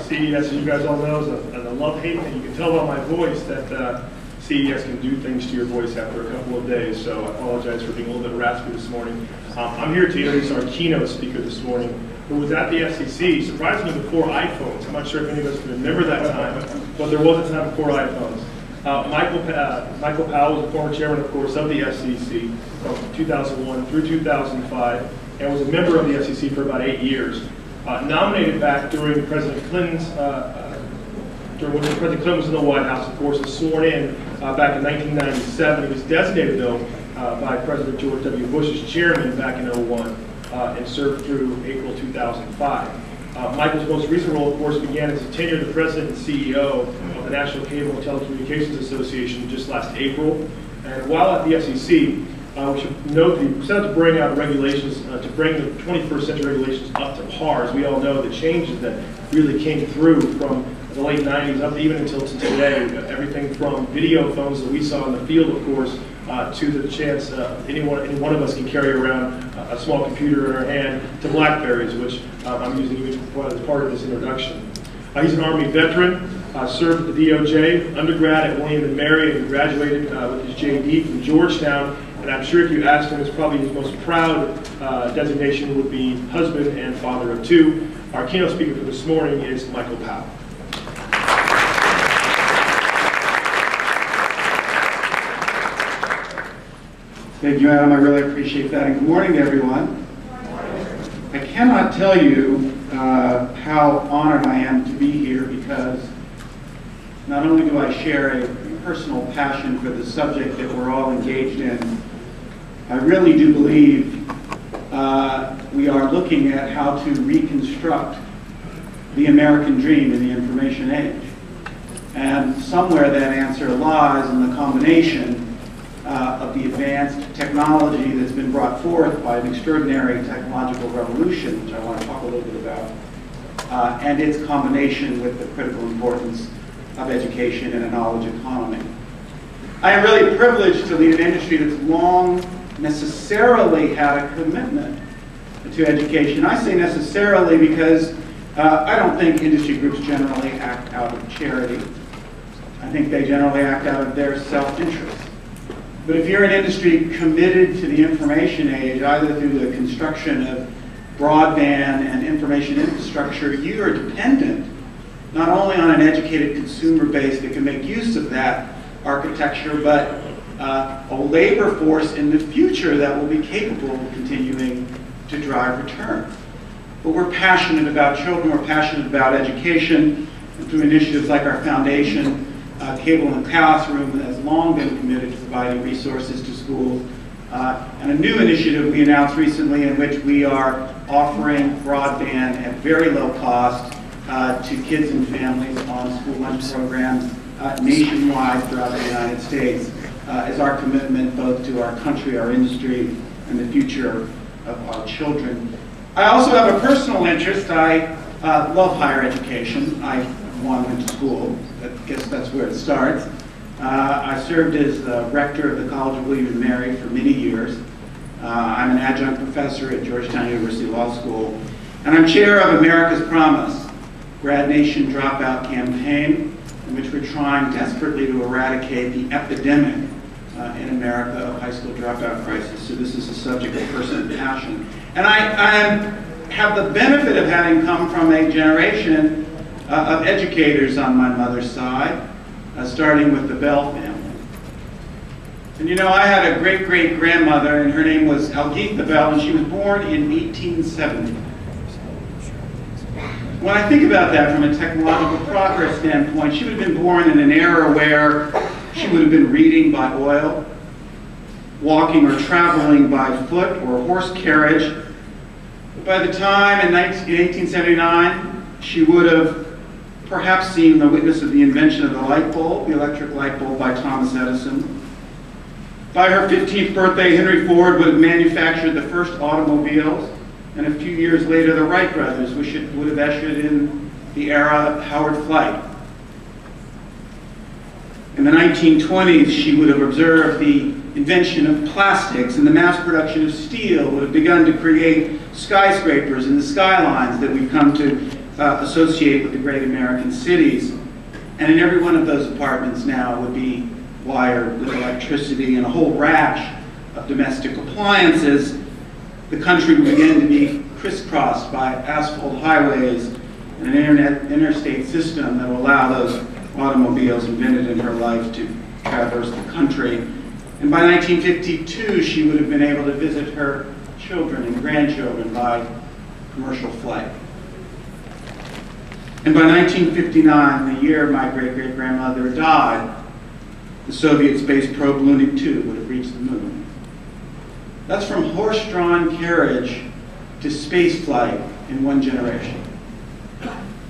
CES, as you guys all know, is a love-hate thing. You can tell by my voice that CES can do things to your voice after a couple of days, so I apologize for being a little bit raspy this morning. I'm here to introduce our keynote speaker this morning, who was at the FCC, surprisingly before iPhones. I'm not sure if any of us can remember that time, but there was a time before iPhones. Michael Powell was the former chairman, of course, of the FCC from 2001 through 2005, and was a member of the FCC for about 8 years. Nominated back during President Clinton's, when President Clinton was in the White House, of course, was sworn in back in 1997. He was designated, though, by President George W. Bush's chairman back in 2001 and served through April 2005. Michael's most recent role, of course, began as a tenure the president and CEO of the National Cable and Telecommunications Association just last April. And while at the FCC, we should note that he set out to bring out regulations, to bring the 21st century regulations up to par. As we all know, the changes that really came through from the late 90s up even until today, everything from video phones that we saw in the field, of course, to the chance any one of us can carry around a small computer in our hand, to BlackBerries, which I'm using even as part of this introduction. He's an Army veteran, served at the DOJ, undergrad at William & Mary, and graduated with his JD from Georgetown. And I'm sure if you asked him, it's probably his most proud designation would be husband and father of two. Our keynote speaker for this morning is Michael Powell. Thank you, Adam. I really appreciate that. And good morning to everyone. I cannot tell you how honored I am to be here, because not only do I share a personal passion for the subject that we're all engaged in, I really do believe we are looking at how to reconstruct the American dream in the information age. And somewhere that answer lies in the combination of the advanced technology that's been brought forth by an extraordinary technological revolution, which I want to talk a little bit about, and its combination with the critical importance of education in a knowledge economy. I am really privileged to lead an industry that's long necessarily had a commitment to education. I say necessarily because I don't think industry groups generally act out of charity. I think they generally act out of their self-interest. But if you're an industry committed to the information age, either through the construction of broadband and information infrastructure, you are dependent not only on an educated consumer base that can make use of that architecture, but a labor force in the future that will be capable of continuing to drive return. But we're passionate about children, we're passionate about education, and through initiatives like our foundation, Cable in the Classroom has long been committed to providing resources to schools. And a new initiative we announced recently in which we are offering broadband at very low cost to kids and families on school lunch programs nationwide throughout the United States is our commitment both to our country, our industry, and the future of our children. I also have a personal interest. I love higher education. I went to school. I guess that's where it starts. I served as the rector of the College of William & Mary for many years. I'm an adjunct professor at Georgetown University Law School, and I'm chair of America's Promise, Grad Nation Dropout Campaign, in which we're trying desperately to eradicate the epidemic in America of high school dropout crisis. So this is a subject of personal passion. And I have the benefit of having come from a generation of educators on my mother's side, starting with the Bell family. And you know, I had a great-great-grandmother, and her name was Algeetha Bell, and she was born in 1870. When I think about that from a technological progress standpoint, she would have been born in an era where she would have been reading by oil, walking or traveling by foot or horse carriage. But by the time in 1879, she would have perhaps seen the witness of the invention of the light bulb, the electric light bulb by Thomas Edison. By her 15th birthday, Henry Ford would have manufactured the first automobiles, and a few years later, the Wright brothers would have ushered in the era of powered flight. In the 1920s, she would have observed the invention of plastics, and the mass production of steel would have begun to create skyscrapers and the skylines that we've come to associate with the great American cities. And in every one of those apartments now would be wired with electricity and a whole rash of domestic appliances. The country would begin to be crisscrossed by asphalt highways and an interstate system that will allow those automobiles invented in her life to traverse the country. And by 1952, she would have been able to visit her children and grandchildren by commercial flight. And by 1959, the year my great-great-grandmother died, the Soviet space probe Lunik 2 would have reached the moon. That's from horse-drawn carriage to space flight in one generation.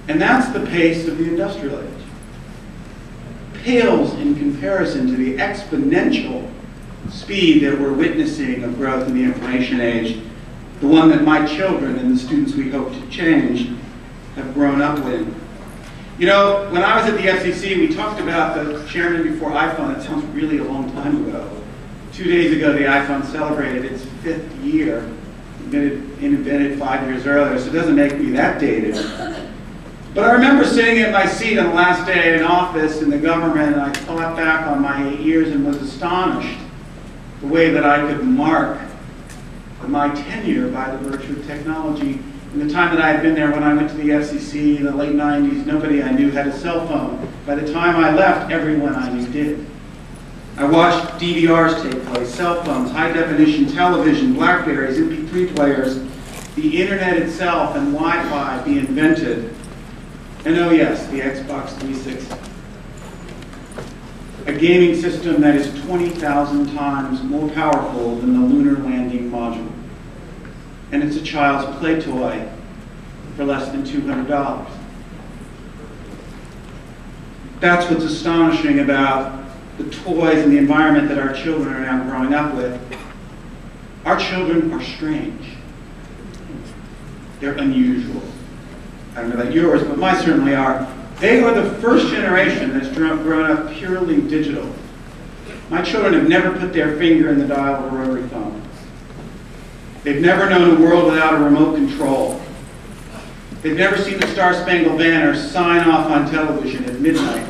And that's the pace of the industrial age. Pales in comparison to the exponential speed that we're witnessing of growth in the information age, the one that my children and the students we hope to change have grown up with. You know, when I was at the FCC, we talked about the chairman before iPhone. It sounds really a long time ago. 2 days ago, the iPhone celebrated its 5th year, invented 5 years earlier, so it doesn't make me that dated. But I remember sitting at my seat on the last day in office in the government, and I thought back on my 8 years and was astonished the way that I could mark my tenure by the virtue of technology. In the time that I had been there, when I went to the FCC in the late 90s, nobody I knew had a cell phone. By the time I left, everyone I knew did. I watched DVRs take place, cell phones, high-definition television, Blackberries, MP3 players, the internet itself and Wi-Fi be invented. And oh yes, the Xbox 360. A gaming system that is 20,000 times more powerful than the lunar landing module. And it's a child's play toy for less than $200. That's what's astonishing about the toys and the environment that our children are now growing up with. Our children are strange. They're unusual. I don't know about yours, but mine certainly are. They are the first generation that's grown up purely digital. My children have never put their finger in the dial of a rotary phone. They've never known a world without a remote control. They've never seen the Star-Spangled Banner sign off on television at midnight.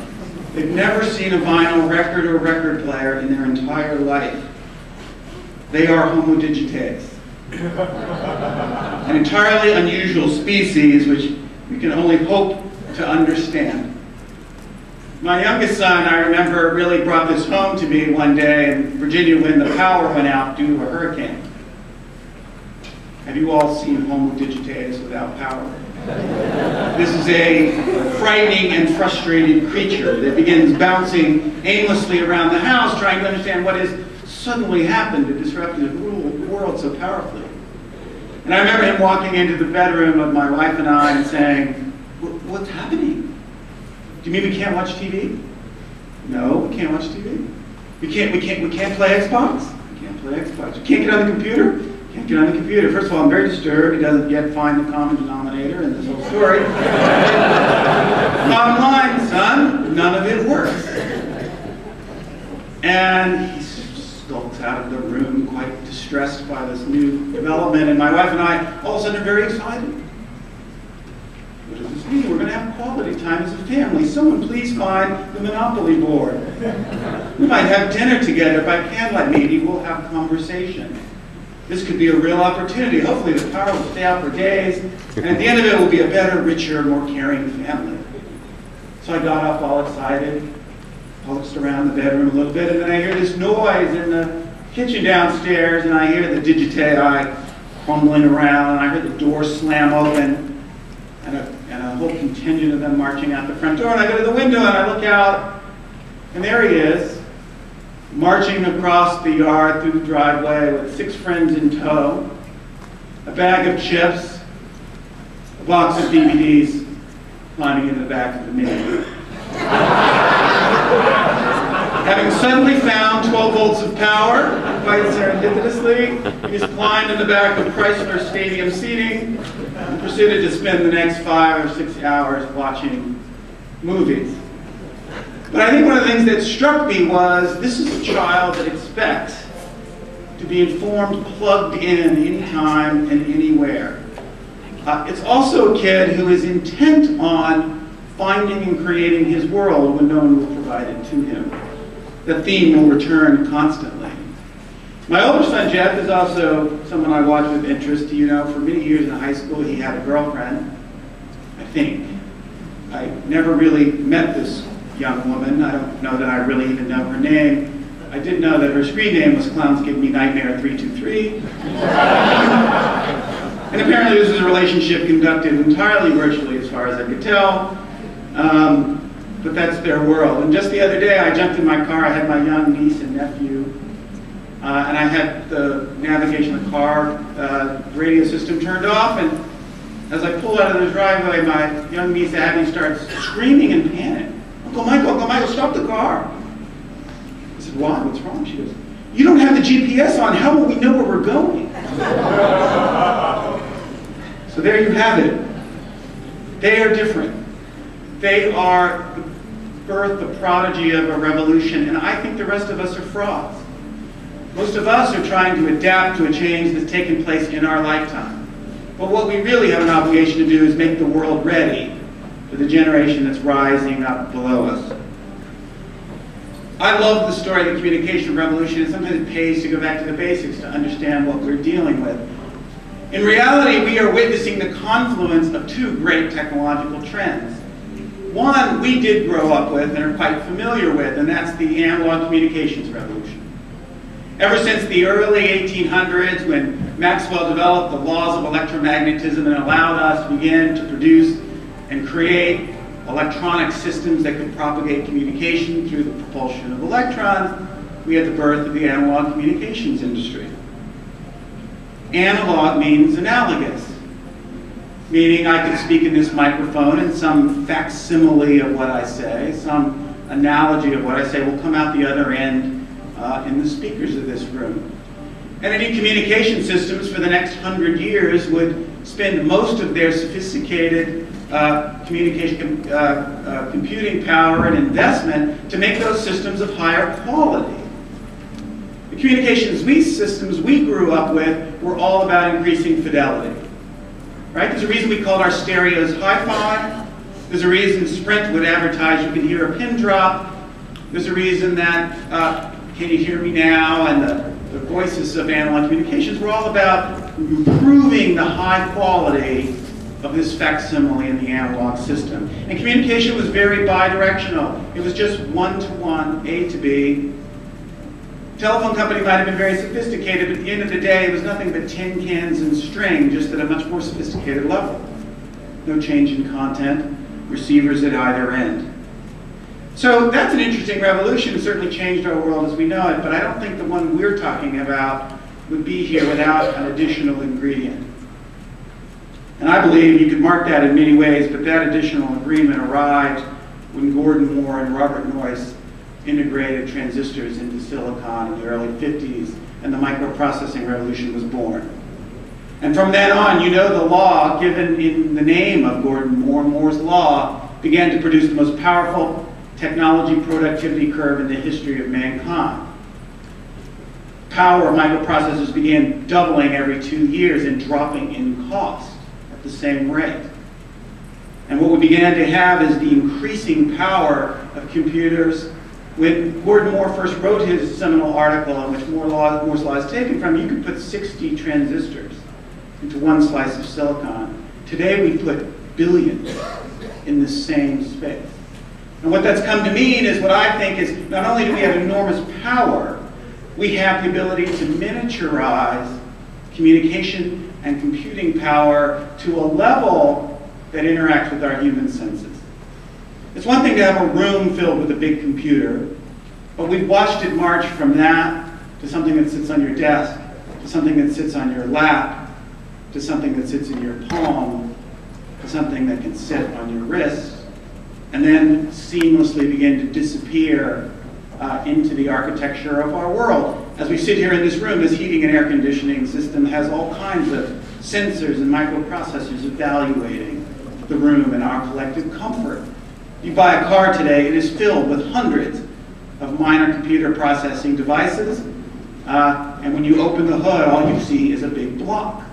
They've never seen a vinyl record or record player in their entire life. They are Homo digitates. An entirely unusual species which we can only hope to understand. My youngest son, I remember, really brought this home to me one day in Virginia when the power went out due to a hurricane. Have you all seen Homo digitatus without power? This is a frightening and frustrated creature that begins bouncing aimlessly around the house, trying to understand what has suddenly happened to disrupt his world so powerfully. And I remember him walking into the bedroom of my wife and I and saying, "What's happening? Do you mean we can't watch TV?" "No, we can't watch TV. We can't play Xbox? We can't play Xbox. You can't get on the computer? Can't get on the computer. First of all, I'm very disturbed. He doesn't yet find the common denominator in this whole story. Bottom line, son, none of it works." And he skulks out of the room, quite distressed by this new development. And my wife and I, all of a sudden, are very excited. What does this mean? We're going to have quality time as a family. Someone please find the Monopoly board. We might have dinner together by candlelight. Maybe we'll have conversation. This could be a real opportunity. Hopefully the power will stay out for days, and at the end of it, we'll be a better, richer, more caring family. So I got up all excited, pulsed around the bedroom a little bit, and then I hear this noise in the kitchen downstairs, and I hear the digitae crumbling around, and I heard the door slam open, and a whole contingent of them marching out the front door, and I go to the window, and I look out, and there he is, marching across the yard through the driveway with 6 friends in tow, a bag of chips, a box of DVDs, climbing in the back of the Mini. Having suddenly found 12 volts of power, quite serendipitously, he just climbed in the back of Chrysler Stadium seating and proceeded to spend the next 5 or 6 hours watching movies. But I think one of the things that struck me was this is a child that expects to be informed, plugged in, anytime and anywhere. It's also a kid who is intent on finding and creating his world when no one will provide it to him. The theme will return constantly. My older son, Jeff, is also someone I watch with interest. You know, for many years in high school, he had a girlfriend, I think. I never really met this young woman. I don't know that I really even know her name. I did know that her screen name was Clowns Give Me Nightmare 323. And apparently this was a relationship conducted entirely virtually as far as I could tell. But that's their world. And just the other day I jumped in my car, I had my young niece and nephew, and I had the navigation of the car radio system turned off, and as I pulled out of the driveway, my young niece Abby starts screaming in panic. Uncle Michael, stop the car. I said, why? What's wrong? She goes, you don't have the GPS on. How will we know where we're going? So there you have it. They are different. They are the birth, the prodigy of a revolution, and I think the rest of us are frauds. Most of us are trying to adapt to a change that's taken place in our lifetime. But what we really have an obligation to do is make the world ready for the generation that's rising up below us. I love the story of the communication revolution, and sometimes it pays to go back to the basics to understand what we're dealing with. In reality, we are witnessing the confluence of two great technological trends. One we did grow up with and are quite familiar with, and that's the analog communications revolution. Ever since the early 1800s, when Maxwell developed the laws of electromagnetism and allowed us to begin to produce and create electronic systems that could propagate communication through the propulsion of electrons, we had the birth of the analog communications industry. Analog means analogous, meaning I could speak in this microphone and some facsimile of what I say, some analogy of what I say will come out the other end in the speakers of this room. And any communication systems for the next 100 years would spend most of their sophisticated computing power and investment to make those systems of higher quality. The communications systems we grew up with were all about increasing fidelity. Right? There's a reason we called our stereos hi-fi. There's a reason Sprint would advertise you can hear a pin drop. There's a reason that Can You Hear Me Now and the voices of analog communications were all about improving the high quality of this facsimile in the analog system. And communication was very bi-directional. It was just one-to-one, A to B. Telephone company might have been very sophisticated, but at the end of the day, it was nothing but tin cans and string, just at a much more sophisticated level. No change in content, receivers at either end. So that's an interesting revolution. It certainly changed our world as we know it, but I don't think the one we're talking about would be here without an additional ingredient. And I believe you could mark that in many ways, but that additional agreement arrived when Gordon Moore and Robert Noyce integrated transistors into silicon in the early 50s, and the microprocessing revolution was born. And from then on, you know, the law, given in the name of Gordon Moore, Moore's Law, began to produce the most powerful technology productivity curve in the history of mankind. Power of microprocessors began doubling every 2 years and dropping in cost at the same rate. And what we began to have is the increasing power of computers. When Gordon Moore first wrote his seminal article on which Moore's Law is taken from, you could put 60 transistors into one slice of silicon. Today we put billions in the same space. And what that's come to mean is what I think is not only do we have enormous power, we have the ability to miniaturize communication and computing power to a level that interacts with our human senses. It's one thing to have a room filled with a big computer, but we've watched it march from that to something that sits on your desk, to something that sits on your lap, to something that sits in your palm, to something that can sit on your wrist, and then seamlessly begin to disappear into the architecture of our world. As we sit here in this room, this heating and air conditioning system has all kinds of sensors and microprocessors evaluating the room and our collective comfort. You buy a car today, it is filled with hundreds of minor computer processing devices, and when you open the hood, all you see is a big block.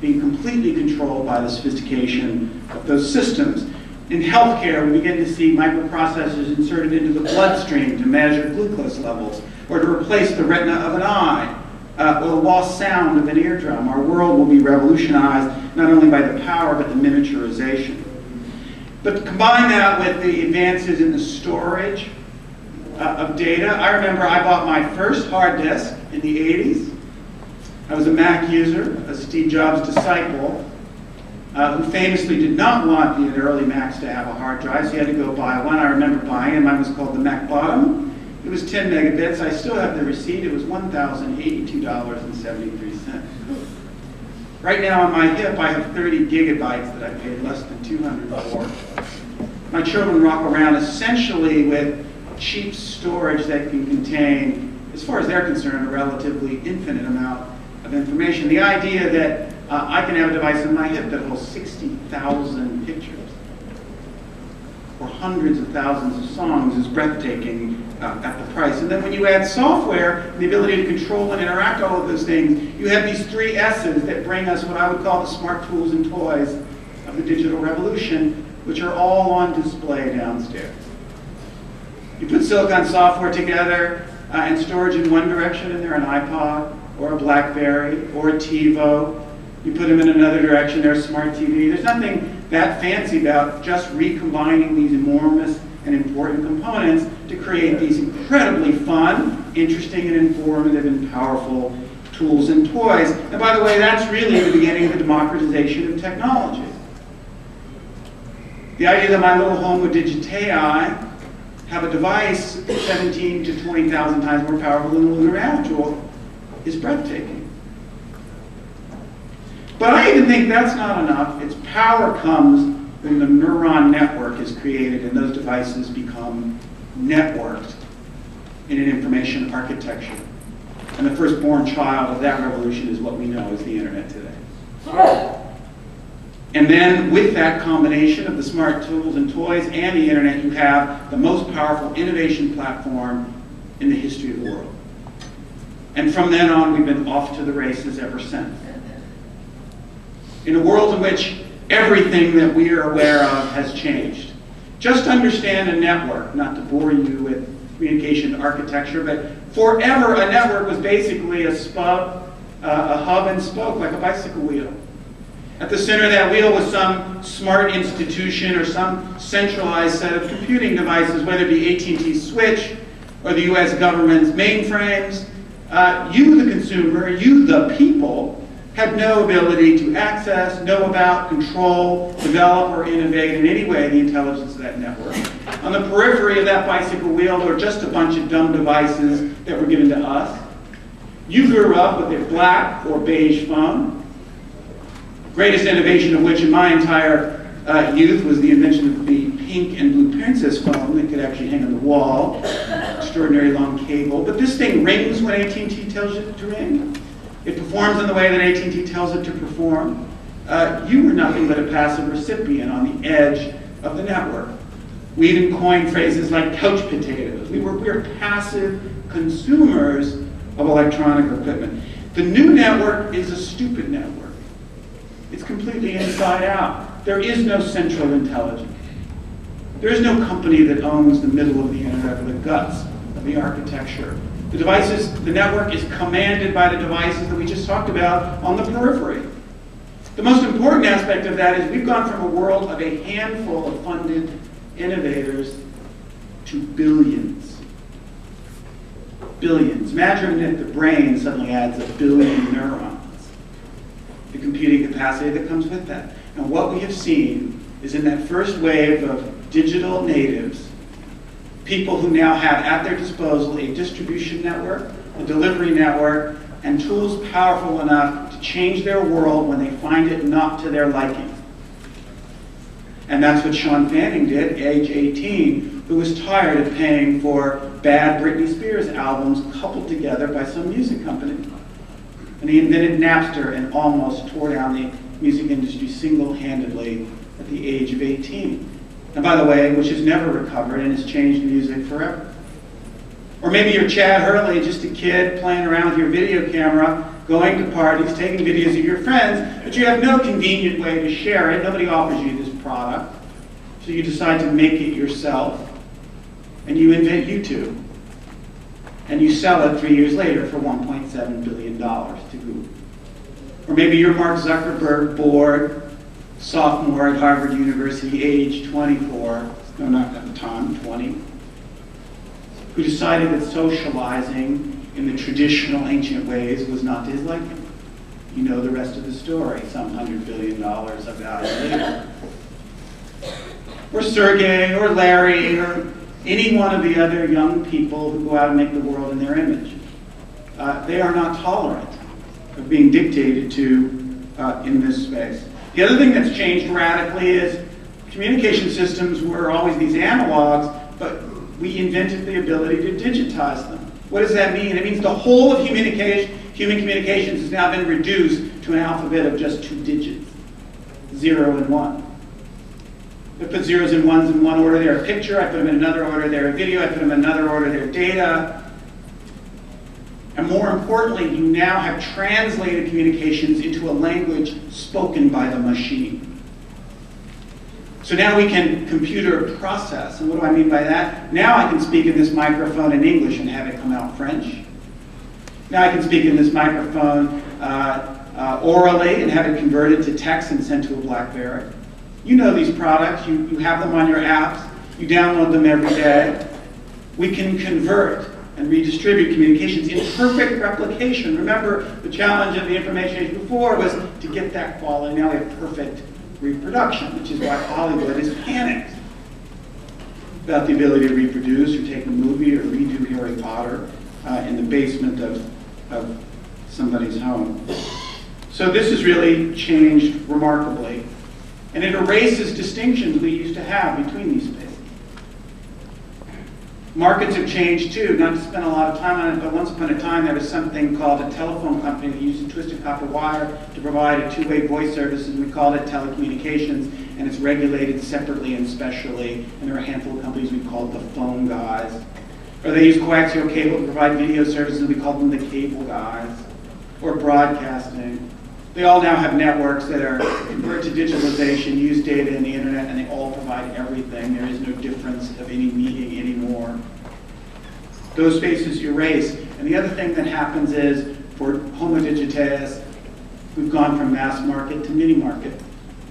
being completely controlled by the sophistication of those systems. In healthcare, we begin to see microprocessors inserted into the bloodstream to measure glucose levels, or to replace the retina of an eye, or the lost sound of an eardrum. Our world will be revolutionized not only by the power, but the miniaturization. But combine that with the advances in the storage of data. I remember I bought my first hard disk in the 80s. I was a Mac user, a Steve Jobs disciple, who famously did not want the early Macs to have a hard drive, so he had to go buy one. I remember buying it. Mine was called the Mac Bottom. It was 10 megabits. I still have the receipt. It was $1,082.73. Right now on my hip, I have 30 gigabytes that I paid less than $200 for. My children walk around essentially with cheap storage that can contain, as far as they're concerned, a relatively infinite amount of information. The idea that I can have a device on my hip that holds 60,000 pictures or hundreds of thousands of songs is breathtaking at the price. And then when you add software and the ability to control and interact all of those things, you have these three S's that bring us what I would call the smart tools and toys of the digital revolution, which are all on display downstairs. You put silicon software together and storage in one direction, and they're an iPod or a BlackBerry or a TiVo. You put them in another direction, they're a smart TV. There's nothing that fancy about just recombining these enormous and important components to create these incredibly fun, interesting, and informative and powerful tools and toys. And by the way, that's really the beginning of the democratization of technology. The idea that my little home with Digitei have a device 17 to 20,000 times more powerful than the lunar module is breathtaking. But I even think that's not enough. Its power comes when the neuron network is created and those devices become networked in an information architecture. And the firstborn child of that revolution is what we know as the internet today. And then with that combination of the smart tools and toys and the internet, you have the most powerful innovation platform in the history of the world. And from then on, we've been off to the races ever since. In a world in which everything that we are aware of has changed. Just understand a network, not to bore you with communication architecture, but forever a network was basically a hub and spoke, like a bicycle wheel. At the center of that wheel was some smart institution or some centralized set of computing devices, whether it be AT&T's switch or the US government's mainframes. You, the consumer, you, the people, had no ability to access, know about, control, develop, or innovate in any way the intelligence of that network. On the periphery of that bicycle wheel were just a bunch of dumb devices that were given to us. You grew up with a black or beige phone, greatest innovation of which in my entire youth was the invention of the pink and blue princess phone that could actually hang on the wall, extraordinary long cable. But this thing rings when AT&T tells it to ring. It performs in the way that AT&T tells it to perform. You were nothing but a passive recipient on the edge of the network. We even coined phrases like couch potatoes. We were passive consumers of electronic equipment. The new network is a stupid network. It's completely inside out. There is no central intelligence. There is no company that owns the middle of the internet or the guts of the architecture. The devices, the network is commanded by the devices that we just talked about on the periphery. The most important aspect of that is we've gone from a world of a handful of funded innovators to billions. Billions. Imagine if the brain suddenly adds a billion neurons. The computing capacity that comes with that. And what we have seen is in that first wave of digital natives, people who now have at their disposal a distribution network, a delivery network, and tools powerful enough to change their world when they find it not to their liking. And that's what Sean Fanning did, age 18, who was tired of paying for bad Britney Spears albums coupled together by some music company. And he invented Napster and almost tore down the music industry single-handedly at the age of 18. And by the way, which has never recovered and has changed music forever. Or maybe you're Chad Hurley, just a kid playing around with your video camera going to parties, taking videos of your friends, but you have no convenient way to share it. Nobody offers you this product. So you decide to make it yourself, and you invent YouTube. And you sell it 3 years later for $1.7 billion to Google. Or maybe you're Mark Zuckerberg, bored, sophomore at Harvard University, age 24, no, not at the time, 20, who decided that socializing in the traditional ancient ways was not to his liking. You know the rest of the story, some $100 billion of value later. Or Sergey, or Larry, or any one of the other young people who go out and make the world in their image. They are not tolerant of being dictated to in this space. The other thing that's changed radically is communication systems were always these analogs, but we invented the ability to digitize them. What does that mean? It means the whole of human communications has now been reduced to an alphabet of just 2 digits, 0 and 1. I put zeros and ones in one order, they're a picture. I put them in another order, they're a video. I put them in another order, they're data. And more importantly, you now have translated communications into a language spoken by the machine. So now we can computer process. And what do I mean by that? Now I can speak in this microphone in English and have it come out French. Now I can speak in this microphone orally and have it converted to text and sent to a BlackBerry. You know these products, you have them on your apps, you download them every day. We can convert and redistribute communications in perfect replication. Remember, the challenge of the information age before was to get that quality. Now we have perfect reproduction, which is why Hollywood is panicked about the ability to reproduce or take a movie or redo Harry Potter in the basement of somebody's home. So this has really changed remarkably. And it erases distinctions we used to have between these spaces. Markets have changed too, not to spend a lot of time on it, but once upon a time there was something called a telephone company that used a twisted copper wire to provide a two-way voice service, and we called it Telecommunications, and it's regulated separately and specially, and there are a handful of companies we called the phone guys. Or they use coaxial cable to provide video services, and we called them the cable guys. Or broadcasting. They all now have networks that are convert to digitalization, use data and the internet, and they all provide everything. There is no difference of any meaning anymore. Those spaces erase. And the other thing that happens is, for Homo digitalis, we've gone from mass market to mini market.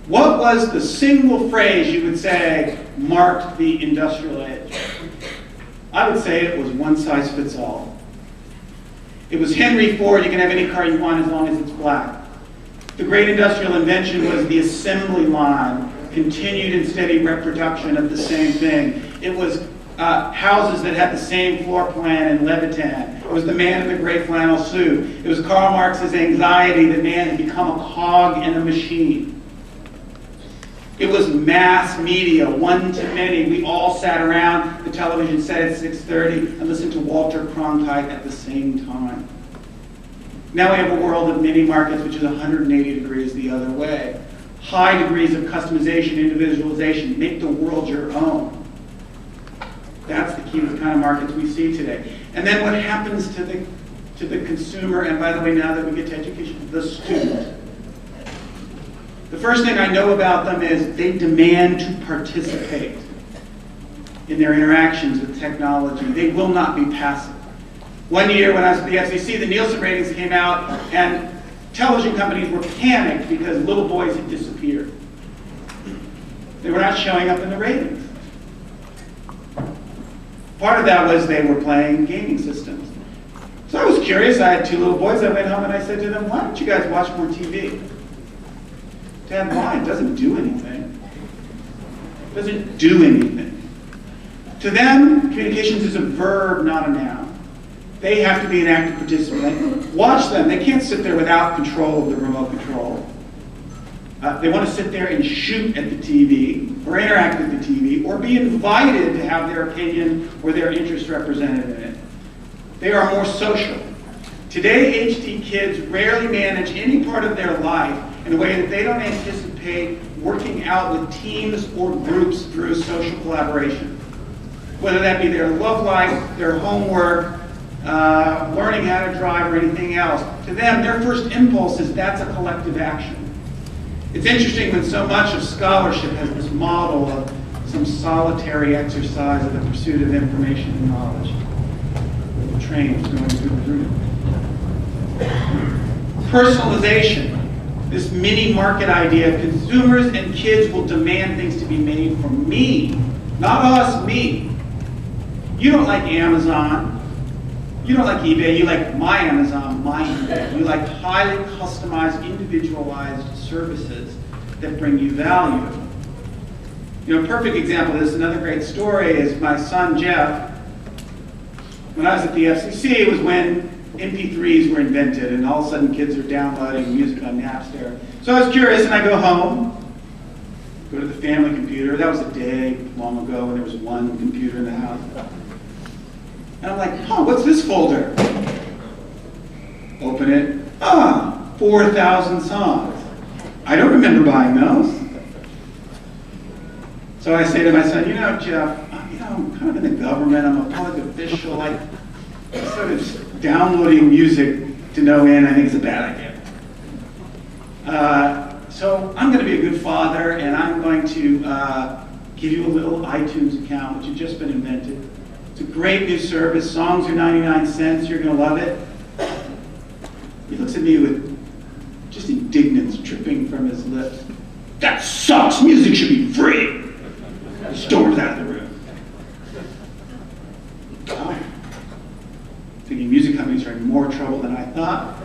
What was the single phrase you would say marked the industrial age? I would say it was one size fits all. It was Henry Ford, you can have any car you want as long as it's black. The great industrial invention was the assembly line, continued and steady reproduction of the same thing. It was houses that had the same floor plan in Levitan. It was the man in the gray flannel suit. It was Karl Marx's anxiety that man had become a cog in a machine. It was mass media, one to many. We all sat around the television set at 6:30 and listened to Walter Cronkite at the same time. Now we have a world of mini markets, which is 180 degrees the other way. High degrees of customization, individualization, make the world your own. That's the key to the kind of markets we see today. And then what happens to the consumer, and by the way, now that we get to education, the student. The first thing I know about them is they demand to participate in their interactions with technology. They will not be passive. One year when I was at the FCC, the Nielsen ratings came out, and television companies were panicked because little boys had disappeared. They were not showing up in the ratings. Part of that was they were playing gaming systems. So I was curious. I had two little boys. I went home and I said to them, why don't you guys watch more TV? Dad, why? It doesn't do anything. It doesn't do anything. To them, communications is a verb, not a noun. They have to be an active participant. Watch them. They can't sit there without control of the remote control. They want to sit there and shoot at the TV, or interact with the TV, or be invited to have their opinion or their interest represented in it. They are more social. Today, HD kids rarely manage any part of their life in a way that they don't anticipate working out with teams or groups through social collaboration. Whether that be their love life, their homework, learning how to drive, or anything else. to them, their first impulse is that's a collective action. It's interesting when so much of scholarship has this model of some solitary exercise of the pursuit of information and knowledge. The train is going through the room. Personalization, this mini market idea, consumers and kids will demand things to be made for me, not us, me. You don't like Amazon. You don't like eBay. You like my Amazon, my eBay. You like highly customized, individualized services that bring you value. You know, a perfect example of this, another great story, is my son Jeff. When I was at the FCC, it was when MP3s were invented, and all of a sudden kids are downloading music on Napster. So I was curious, and I go home, go to the family computer. That was a day long ago when there was one computer in the house. And I'm like, oh, what's this folder? Open it. 4,000 songs. I don't remember buying those. So I say to my son, you know, Jeff, I'm kind of in the government. I'm a public official. I sort of downloading music to no end, I think is a bad idea. So I'm going to be a good father, and I'm going to give you a little iTunes account, which has just been invented. It's a great new service. Songs are 99 cents. You're going to love it. He looks at me with just indignance dripping from his lips. That sucks. Music should be free. He storms out of the room. Oh. Thinking music companies are in more trouble than I thought.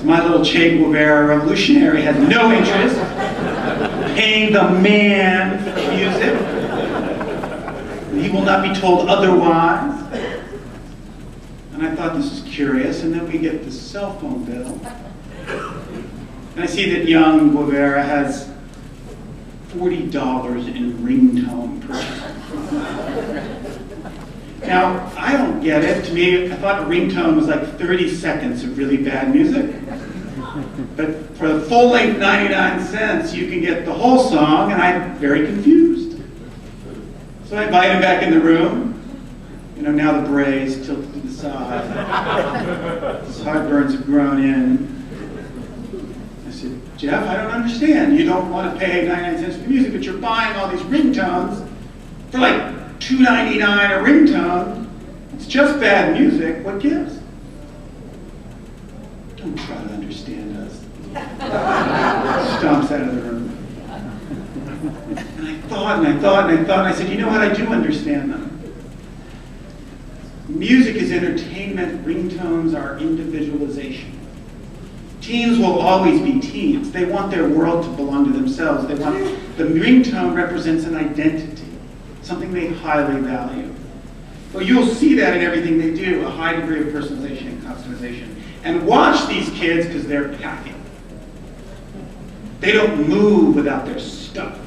My little Che Guevara revolutionary had no interest in paying the man for the music. He will not be told otherwise. And I thought this was curious, and then we get the cell phone bill. And I see that young Guevara has $40 in ringtone purchases. Now, I don't get it. To me, I thought a ringtone was like 30 seconds of really bad music. But for the full-length 99 cents, you can get the whole song, and I'm very confused. So I invite him back in the room. You know, now the braids tilted to the side. His sideburns have grown in. I said, Jeff, I don't understand. You don't want to pay 99 cents for the music, but you're buying all these ringtones for like $2.99 a ringtone. It's just bad music. What gives? Don't try to understand us. Stomps out of the room. And I thought, and I thought, and I thought, and I said, you know what? I do understand them. Music is entertainment. Ringtones are individualization. Teens will always be teens. They want their world to belong to themselves. The ringtone represents an identity, something they highly value. Well, you'll see that in everything they do, a high degree of personalization and customization. And watch these kids, because they're packing. They don't move without their stuff.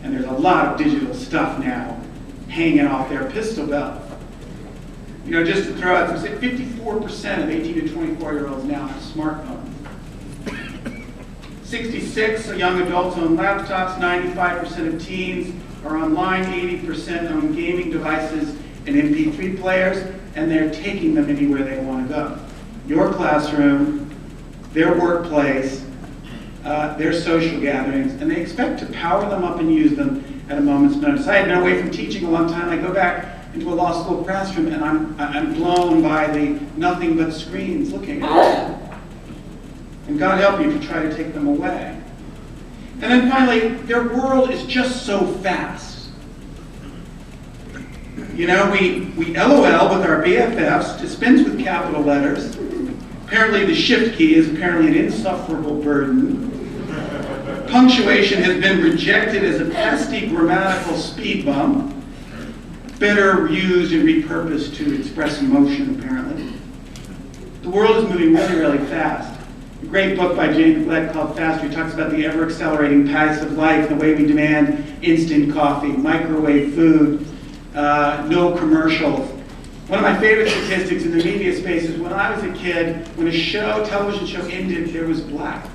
And there's a lot of digital stuff now hanging off their pistol belt. You know, just to throw out some, 54% of 18 to 24-year-olds now have smartphones. 66 young adults own laptops, 95% of teens are online, 80% own gaming devices and MP3 players, and they're taking them anywhere they want to go. Your classroom, their workplace, their social gatherings, and they expect to power them up and use them at a moment's notice. I had been away from teaching a long time. I go back into a law school classroom, and I'm blown by the nothing but screens looking at them. And God help you if you try to take them away. And then finally, their world is just so fast. You know, we LOL with our BFFs, dispense with capital letters. Apparently the shift key is apparently an insufferable burden. Punctuation has been rejected as a pesky grammatical speed bump, better used and repurposed to express emotion, apparently. The world is moving really, really fast. A great book by James Gleick called Faster talks about the ever-accelerating pace of life, the way we demand instant coffee, microwave food, no commercials. One of my favorite statistics in the media space is when I was a kid, when a television show ended, there was black.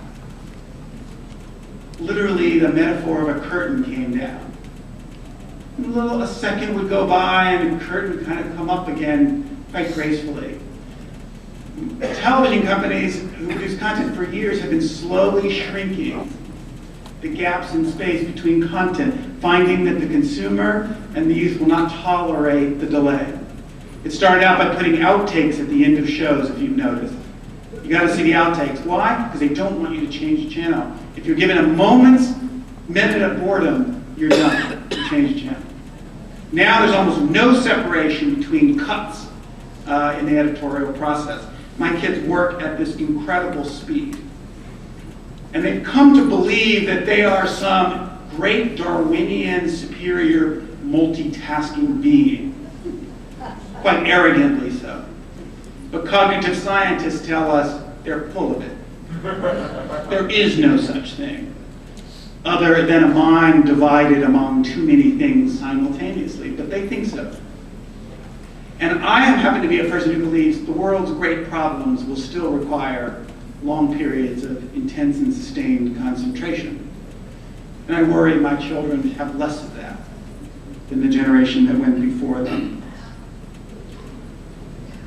Literally, the metaphor of a curtain came down. A second would go by and the curtain would kind of come up again quite gracefully. Television companies who produce content for years have been slowly shrinking the gaps in space between content, finding that the consumer and the youth will not tolerate the delay. It started out by putting outtakes at the end of shows, if you've noticed. You got to see the outtakes. Why? Because they don't want you to change the channel. If you're given a minute of boredom, you're done. You change the channel. Now there's almost no separation between cuts in the editorial process. My kids work at this incredible speed. And they've come to believe that they are some great Darwinian superior multitasking being. Quite arrogantly so. But cognitive scientists tell us they're full of it. There is no such thing other than a mind divided among too many things simultaneously, but they think so. And I happen to be a person who believes the world's great problems will still require long periods of intense and sustained concentration. And I worry my children have less of that than the generation that went before them.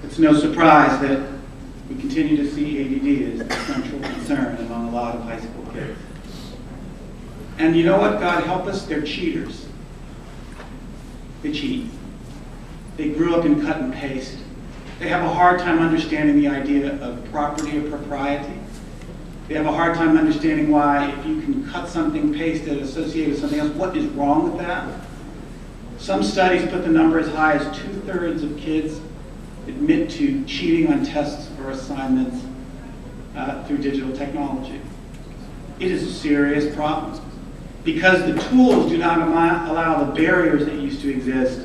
It's no surprise that we continue to see ADD as the central concern among a lot of high school kids. And you know what? God help us, they're cheaters. They cheat. They grew up in cut and paste. They have a hard time understanding the idea of property or propriety. They have a hard time understanding why, if you can cut something, paste it, associate it with something else, what is wrong with that? Some studies put the number as high as 2/3 of kids admit to cheating on tests or assignments through digital technology. It is a serious problem because the tools do not allow the barriers that used to exist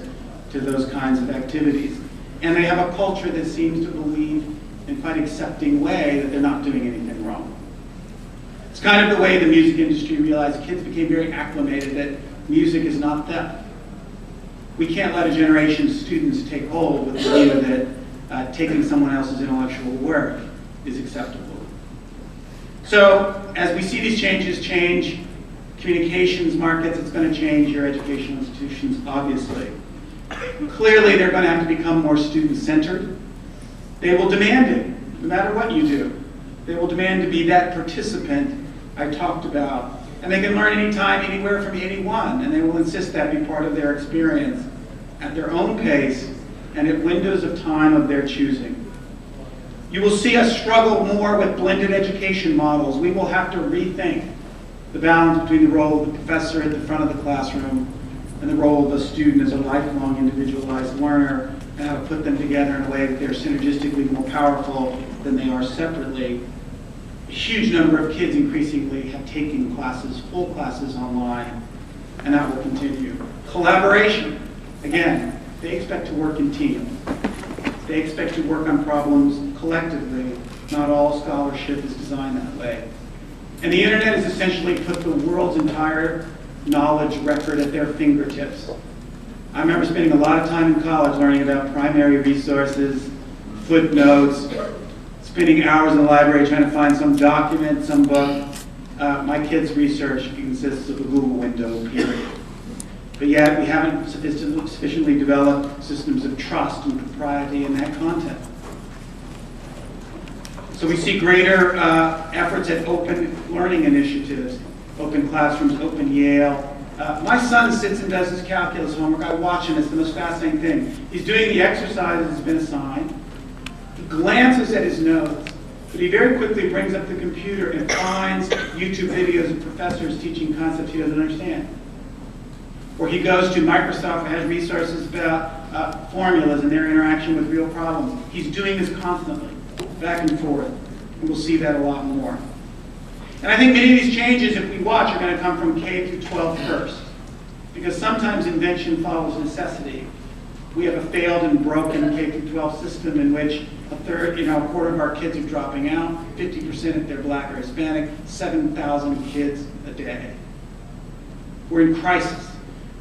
to those kinds of activities. And they have a culture that seems to believe in quite accepting way that they're not doing anything wrong. It's kind of the way the music industry realized kids became very acclimated that music is not theft. We can't let a generation of students take hold with the idea that taking someone else's intellectual work is acceptable. So as we see these changes change communications markets, it's going to change your educational institutions, obviously. Clearly, they're going to have to become more student-centered. They will demand it, no matter what you do. They will demand to be that participant I talked about. And they can learn anytime, anywhere from anyone, and they will insist that be part of their experience at their own pace and at windows of time of their choosing. You will see us struggle more with blended education models. We will have to rethink the balance between the role of the professor at the front of the classroom and the role of the student as a lifelong individualized learner, and how to put them together in a way that they're synergistically more powerful than they are separately. A huge number of kids increasingly have taken classes, full classes online, and that will continue. Collaboration. Again, they expect to work in teams. They expect to work on problems collectively. Not all scholarship is designed that way. And the internet has essentially put the world's entire knowledge record at their fingertips. I remember spending a lot of time in college learning about primary resources, footnotes, spending hours in the library trying to find some document, some book. My kids' research consists of a Google window, period. But yet we haven't sufficiently developed systems of trust and propriety in that content. So we see greater efforts at open learning initiatives, open classrooms, open Yale. My son sits and does his calculus homework. I watch him. It's the most fascinating thing. He's doing the exercises that's been assigned. He glances at his notes, but he very quickly brings up the computer and finds YouTube videos of professors teaching concepts he doesn't understand. Or he goes to Microsoft and has resources about formulas and their interaction with real problems. He's doing this constantly, back and forth. And we'll see that a lot more. And I think many of these changes, if we watch, are going to come from K through 12 first. Because sometimes invention follows necessity. We have a failed and broken K through 12 system in which a quarter of our kids are dropping out, 50% if they're black or Hispanic, 7,000 kids a day. We're in crisis.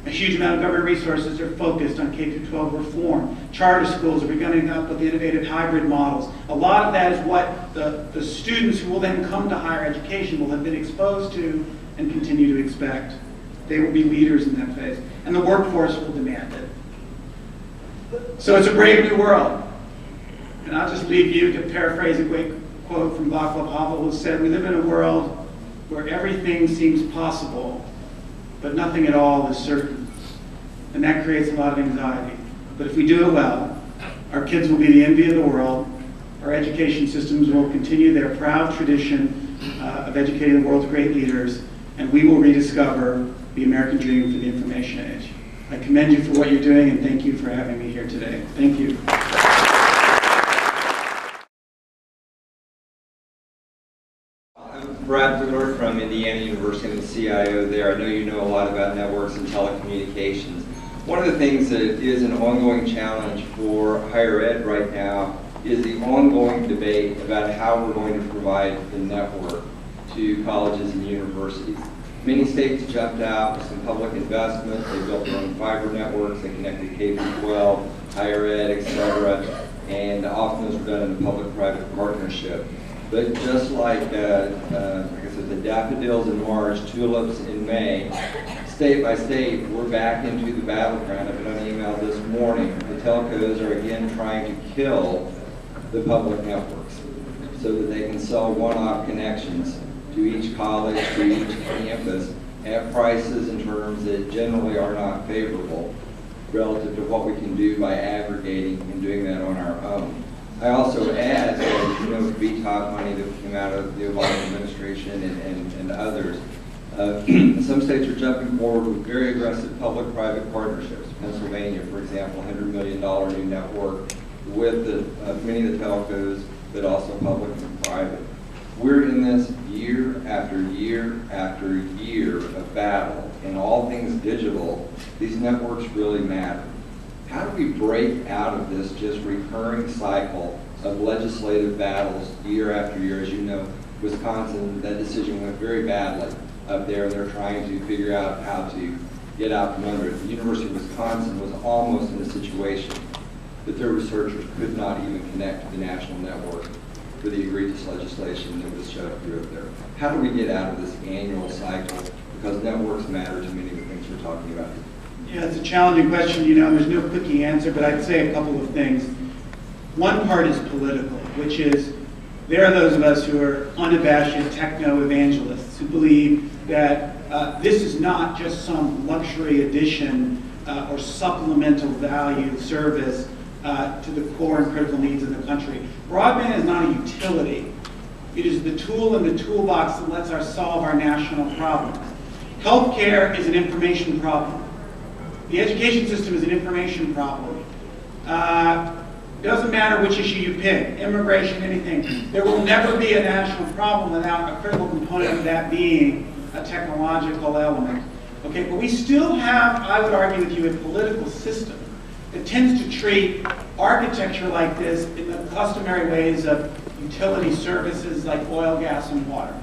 A huge amount of government resources are focused on K through 12 reform. Charter schools are beginning up with innovative hybrid models. A lot of that is what the students who will then come to higher education will have been exposed to and continue to expect. They will be leaders in that phase. And the workforce will demand it. So it's a brave new world. And I'll just leave you to paraphrase a great quote from Václav Havel, who said, "We live in a world where everything seems possible, but nothing at all is certain." And that creates a lot of anxiety. But if we do it well, our kids will be the envy of the world. Our education systems will continue their proud tradition of educating the world's great leaders, and we will rediscover the American dream for the information age. I commend you for what you're doing, and thank you for having me here today. Thank you. I'm Brad Bugler from Indiana University. I'm the CIO there. I know you know a lot about networks and telecommunications. One of the things that is an ongoing challenge for higher ed right now is the ongoing debate about how we're going to provide the network to colleges and universities. Many states jumped out with some public investment. They built their own fiber networks. They connected K-12, higher ed, et cetera, and often those were done in a public-private partnership. But just like I said, the daffodils in March, tulips in May, state by state, we're back into the battleground. I've been on email this morning. The telcos are again trying to kill the public networks so that they can sell one-off connections to each college, to each campus, at prices and terms that generally are not favorable relative to what we can do by aggregating and doing that on our own. I also add that, you know, VTOP money that came out of the Obama administration and others, some states are jumping forward with very aggressive public-private partnerships. Pennsylvania, for example, $100 million new network with many of the telcos, but also public and private. We're in this year after year after year of battle, and all things digital, these networks really matter. How do we break out of this just recurring cycle of legislative battles year after year? As you know, Wisconsin, that decision went very badly up there, and they're trying to figure out how to get out from under it. The University of Wisconsin was almost in a situation that their researchers could not even connect to the national network for the egregious legislation that was shoved through up there. How do we get out of this annual cycle? Because networks matter to many of the things we're talking about here. Yeah, it's a challenging question. You know, there's no quickie answer, but I'd say a couple of things. One part is political, which is there are those of us who are unabashed techno-evangelists who believe that this is not just some luxury addition or supplemental value service to the core and critical needs of the country. Broadband is not a utility. It is the tool in the toolbox that lets us solve our national problems. Healthcare is an information problem. The education system is an information problem. It doesn't matter which issue you pick, immigration, anything. There will never be a national problem without a critical component of that being a technological element. Okay, but we still have, I would argue with you, a political system that tends to treat architecture like this in the customary ways of utility services like oil, gas, and water.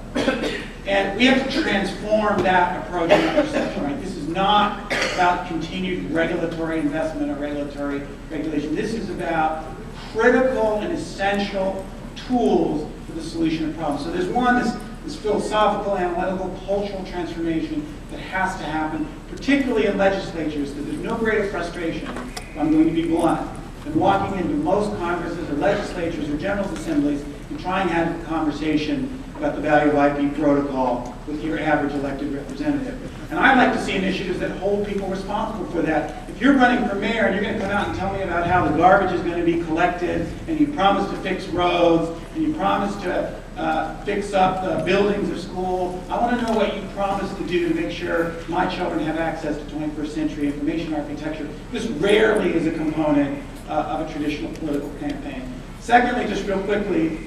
And we have to transform that approach and perception, right? This is not about continued regulatory investment or regulatory regulation. This is about critical and essential tools for the solution of problems. So there's one, this philosophical, analytical, cultural transformation that has to happen, particularly in legislatures, because there's no greater frustration, if I'm going to be blunt, than walking into most Congresses or legislatures or General Assemblies and trying to have a conversation about the value of IP protocol with your average elected representative. And I'd like to see initiatives that hold people responsible for that. If you're running for mayor and you're going to come out and tell me about how the garbage is going to be collected, and you promise to fix roads, and you promise to fix up the buildings of school, I want to know what you promise to do to make sure my children have access to 21st century information architecture. This rarely is a component of a traditional political campaign. Secondly, just real quickly,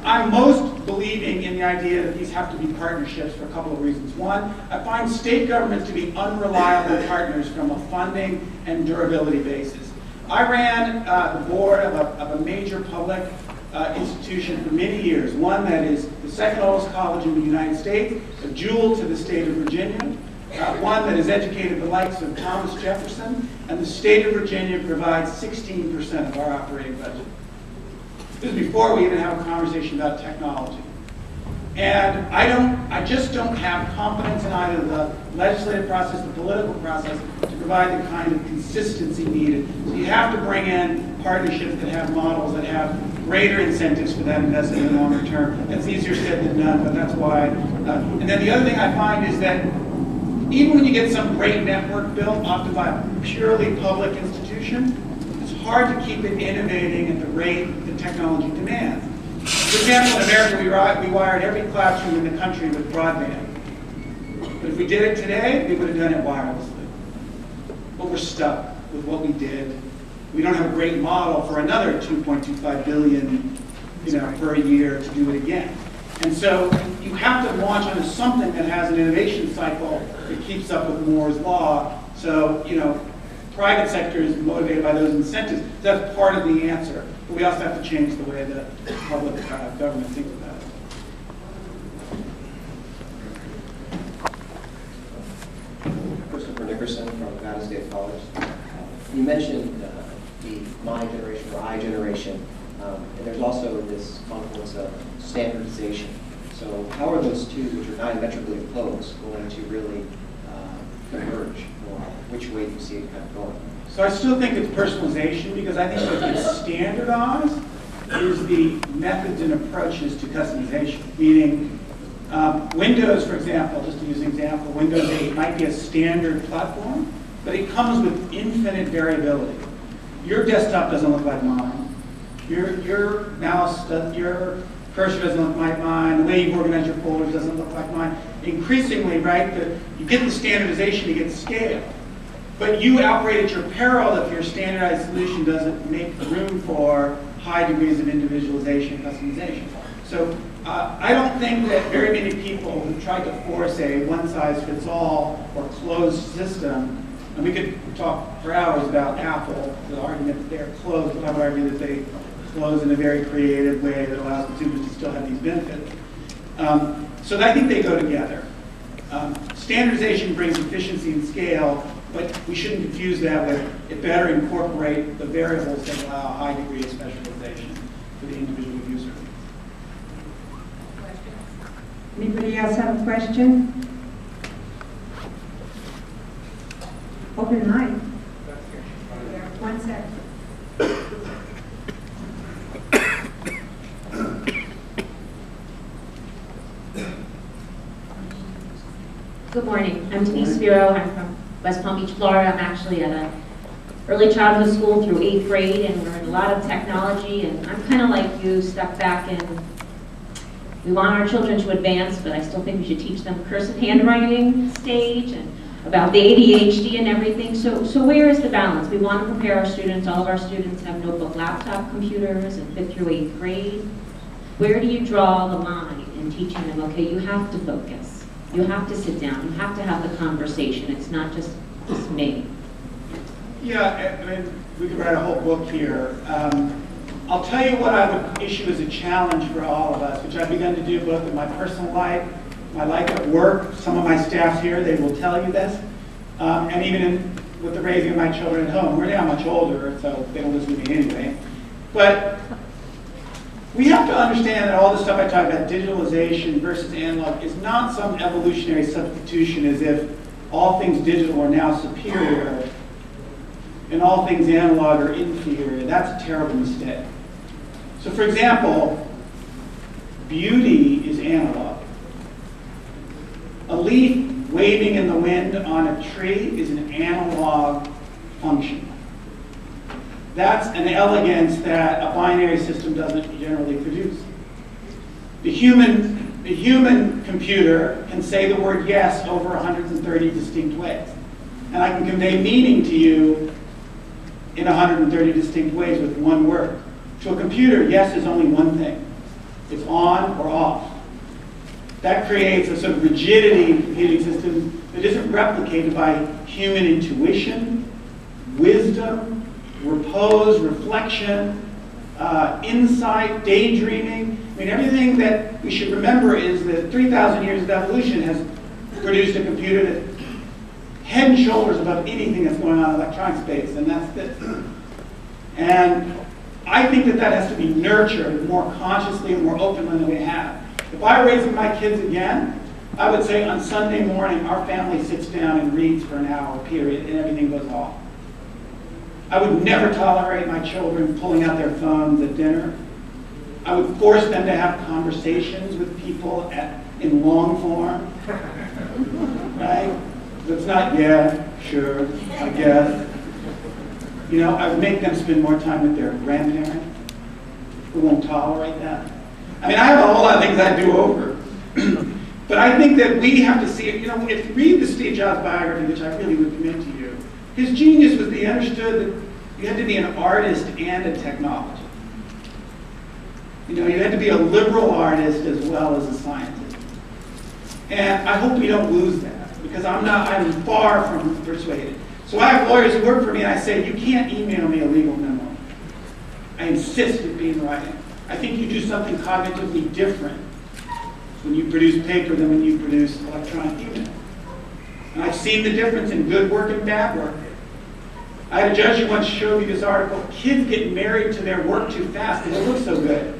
I'm most believing in the idea that these have to be partnerships for a couple of reasons. One, I find state governments to be unreliable partners from a funding and durability basis. I ran the board of a major public institution for many years, one that is the second oldest college in the United States, a jewel to the state of Virginia, one that has educated the likes of Thomas Jefferson, and the state of Virginia provides 16% of our operating budget. This is before we even have a conversation about technology. And I just don't have confidence in either the legislative process, the political process, to provide the kind of consistency needed. So you have to bring in partnerships that have models that have greater incentives for that investment in the longer term. That's easier said than done, but that's why. And then the other thing I find is that even when you get some great network built off by a purely public institution, it's hard to keep it innovating at the rate the technology demands. For example, in America, we wired every classroom in the country with broadband. But if we did it today, we would have done it wirelessly. But we're stuck with what we did. We don't have a great model for another $2.25 billion, per year to do it again. And so you have to launch onto something that has an innovation cycle that keeps up with Moore's law. So, private sector is motivated by those incentives. That's part of the answer. But we also have to change the way the public government thinks about it. Christopher Nickerson from Nevada State College. You mentioned the my generation or I generation, and there's also this confluence of standardization. So how are those two, which are diametrically opposed, going to really converge? Or which way do you see it kind of going? So I still think it's personalization, because I think what gets standardized is the methods and approaches to customization. Meaning, Windows, for example, just to use an example, Windows 8 might be a standard platform, but it comes with infinite variability. Your desktop doesn't look like mine. Your mouse, your cursor doesn't look like mine. The way you organize your folders doesn't look like mine. Increasingly, right, you get the standardization, you get the scale. But you operate at your peril if your standardized solution doesn't make room for high degrees of individualization and customization. So I don't think that very many people who tried to force a one-size-fits-all or closed system, and we could talk for hours about Apple, the argument that they're closed, but I would argue that they close in a very creative way that allows consumers to still have these benefits. So I think they go together. Standardization brings efficiency and scale, but we shouldn't confuse that with it better incorporate the variables that allow a high degree of specialization for the individual user. Anybody else have a question? Open mic. 1 second. Good morning. I'm Denise Spiro. I'm from West Palm Beach, Florida. I'm actually at an early childhood school through 8th grade, and we're in a lot of technology, and I'm kind of like you, stuck back in, we want our children to advance, but I still think we should teach them cursive handwriting stage and about the ADHD and everything. So where is the balance? We want to prepare our students. All of our students have notebook laptop computers in 5th through 8th grade. Where do you draw the line in teaching them, okay, you have to focus. You have to sit down. You have to have the conversation. It's not just me. Yeah, I mean, we could write a whole book here. I'll tell you what I would issue as a challenge for all of us, which I've begun to do both in my personal life, my life at work. Some of my staff here, they will tell you this. And even with the raising of my children at home. We're now much older, so they don't listen to me anyway. But we have to understand that all the stuff I talk about, digitalization versus analog, is not some evolutionary substitution as if all things digital are now superior and all things analog are inferior. That's a terrible mistake. So for example, beauty is analog. A leaf waving in the wind on a tree is an analog function. That's an elegance that a binary system doesn't generally produce. The human computer can say the word yes over 130 distinct ways. And I can convey meaning to you in 130 distinct ways with one word. To a computer, yes is only one thing. It's on or off. That creates a sort of rigidity in computing systems that isn't replicated by human intuition, wisdom, repose, reflection, insight, daydreaming. I mean, everything that we should remember is that 3,000 years of evolution has produced a computer that's head and shoulders above anything that's going on in electronic space, and that's this. And I think that that has to be nurtured more consciously and more openly than we have. If I were raising my kids again, I would say on Sunday morning, our family sits down and reads for an hour, period, and everything goes off. I would never tolerate my children pulling out their phones at dinner. I would force them to have conversations with people in long form, right? So it's not, yeah, sure, I guess. You know, I would make them spend more time with their grandparent, who won't tolerate that. I mean, I have a whole lot of things I do over. But I think that we have to see it. You know, if you read the Steve Jobs biography, which I really would commend to you, his genius was that he understood that you had to be an artist and a technologist. You know, you had to be a liberal artist as well as a scientist. And I hope we don't lose that, because I'm far from persuaded. So I have lawyers who work for me, and I say, you can't email me a legal memo. I insist it be in writing. I think you do something cognitively different when you produce paper than when you produce electronic email. And I've seen the difference in good work and bad work. I had a judge who once showed me this article, kids get married to their work too fast because it looks so good.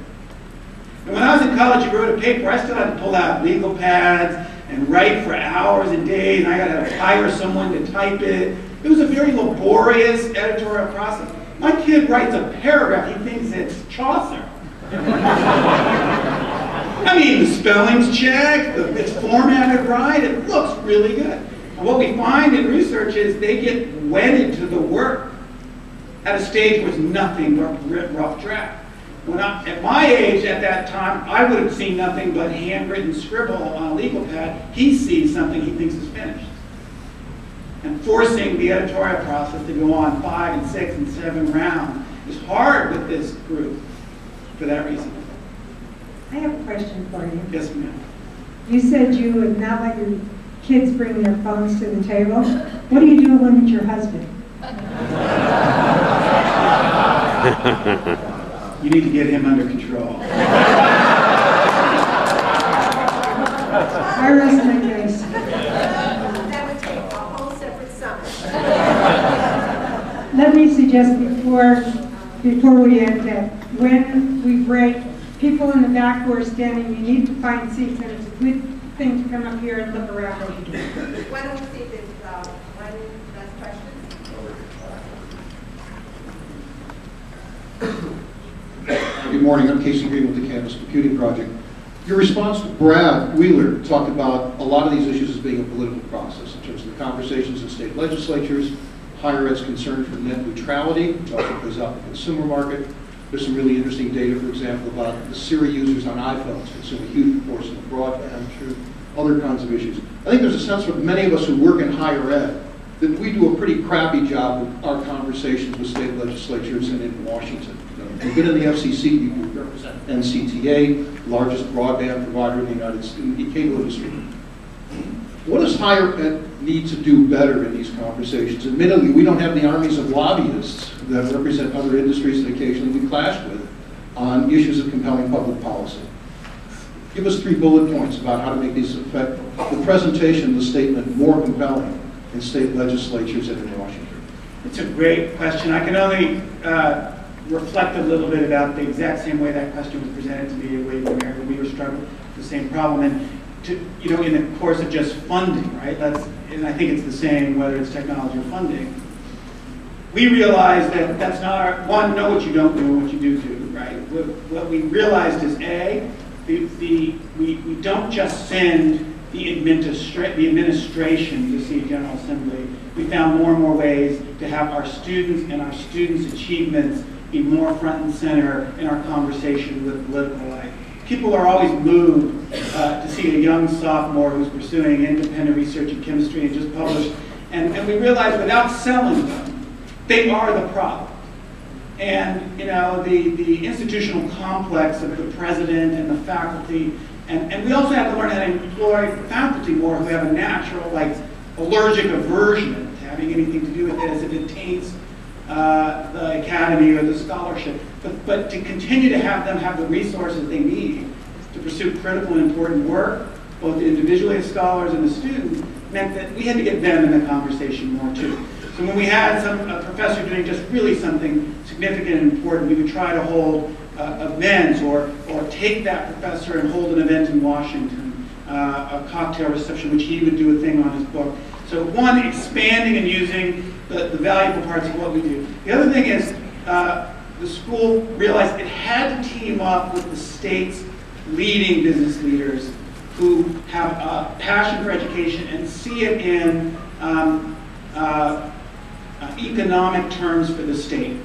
And when I was in college, you wrote a paper, I still had to pull out legal pads and write for hours and days, and I got to hire someone to type it. It was a very laborious editorial process. My kid writes a paragraph, he thinks it's Chaucer. I mean, the spelling's checked, it's formatted right, it looks really good. And what we find in research is they get wedded to the work at a stage where it's nothing but rough draft. At my age, at that time, I would have seen nothing but handwritten scribble on a legal pad. He sees something he thinks is finished. And forcing the editorial process to go on 5 and 6 and 7 rounds is hard with this group for that reason. I have a question for you. Yes, ma'am. You said you would not let your kids bring their phones to the table. What do you do when it's your husband? You need to get him under control. I rest my case. That would take a whole separate summit. Let me suggest before we end that when we break, people in the back who are standing, you need to find seats, and it's a good thing to come up here and look around what you do. Why don't we see if there's one last question? Good morning, I'm Casey Green with the Campus Computing Project. Your response to Brad Wheeler talked about a lot of these issues as being a political process in terms of the conversations in state legislatures, higher ed's concern for net neutrality, which also plays out in the consumer market. There's some really interesting data, for example, about the Siri users on iPhones consume a huge proportion of broadband, through other kinds of issues. I think there's a sense for many of us who work in higher ed that we do a pretty crappy job with our conversations with state legislatures and in Washington. You've been in the FCC, you represent NCTA, largest broadband provider in the United States, in the cable industry. What does higher ed need to do better in these conversations? Admittedly, we don't have the armies of lobbyists that represent other industries that occasionally we clash with on issues of compelling public policy. Give us 3 bullet points about how to make these the presentation of the statement more compelling in state legislatures and in Washington. It's a great question. I can only reflect a little bit about the exact same way that question was presented to me at Wade & America. We were struggling with the same problem. And in the course of just funding, right? And I think it's the same whether it's technology or funding. We realized that that's not our, one, know what you don't do and what you do, right? What we realized is we don't just send the administration to see a General Assembly. We found more and more ways to have our students and our students' achievements be more front and center in our conversation with political life. People are always moved to see a young sophomore who's pursuing independent research in chemistry and just published. And we realize without selling them, they are the product. And the institutional complex of the president and the faculty, and we also have to learn how to employ faculty more who have a natural, allergic aversion to having anything to do with it as it taints the academy or the scholarship. But to continue to have them have the resources they need to pursue critical and important work, both individually as scholars and as students, meant that we had to get them in the conversation more too. So when we had a professor doing just really something significant and important, we would try to hold events or take that professor and hold an event in Washington, a cocktail reception, which he would do a thing on his book. So one, expanding and using the valuable parts of what we do. The other thing is the school realized it had to team up with the state's leading business leaders who have a passion for education and see it in economic terms for the state.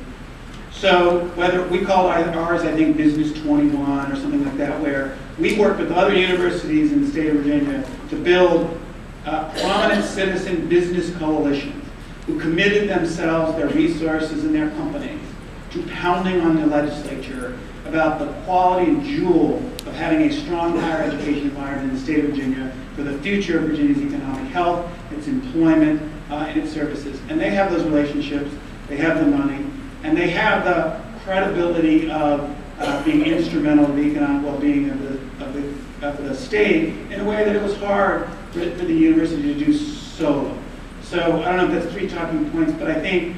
So whether we call ours, I think, Business 21 or something like that, where we work with other universities in the state of Virginia to build prominent citizen business coalitions who committed themselves, their resources, and their companies to pounding on the legislature about the quality and jewel of having a strong higher education environment in the state of Virginia for the future of Virginia's economic health, its employment, and its services. And they have those relationships, they have the money, and they have the credibility of being instrumental in the economic well-being of the state in a way that it was hard for the university to do solo. So I don't know if that's 3 talking points, but I think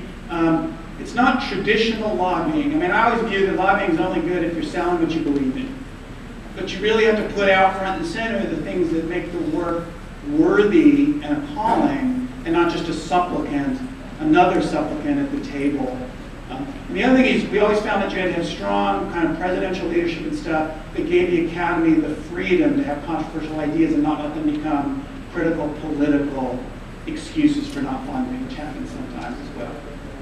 it's not traditional lobbying. I mean, I always view that lobbying is only good if you're selling what you believe in. But you really have to put out front and center the things that make the work worthy and appalling, and not just a supplicant, another supplicant at the table. And the other thing is, we always found that you had to have strong kind of presidential leadership and stuff that gave the academy the freedom to have controversial ideas and not let them become critical political excuses for not funding, which happens sometimes as well.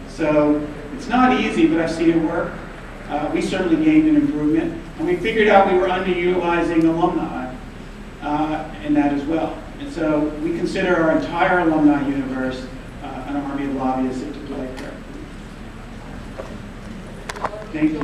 So it's not easy, but I've seen it work. We certainly gained an improvement, and we figured out we were underutilizing alumni in that as well. And so we consider our entire alumni universe an army of lobbyists to play there. Thank you.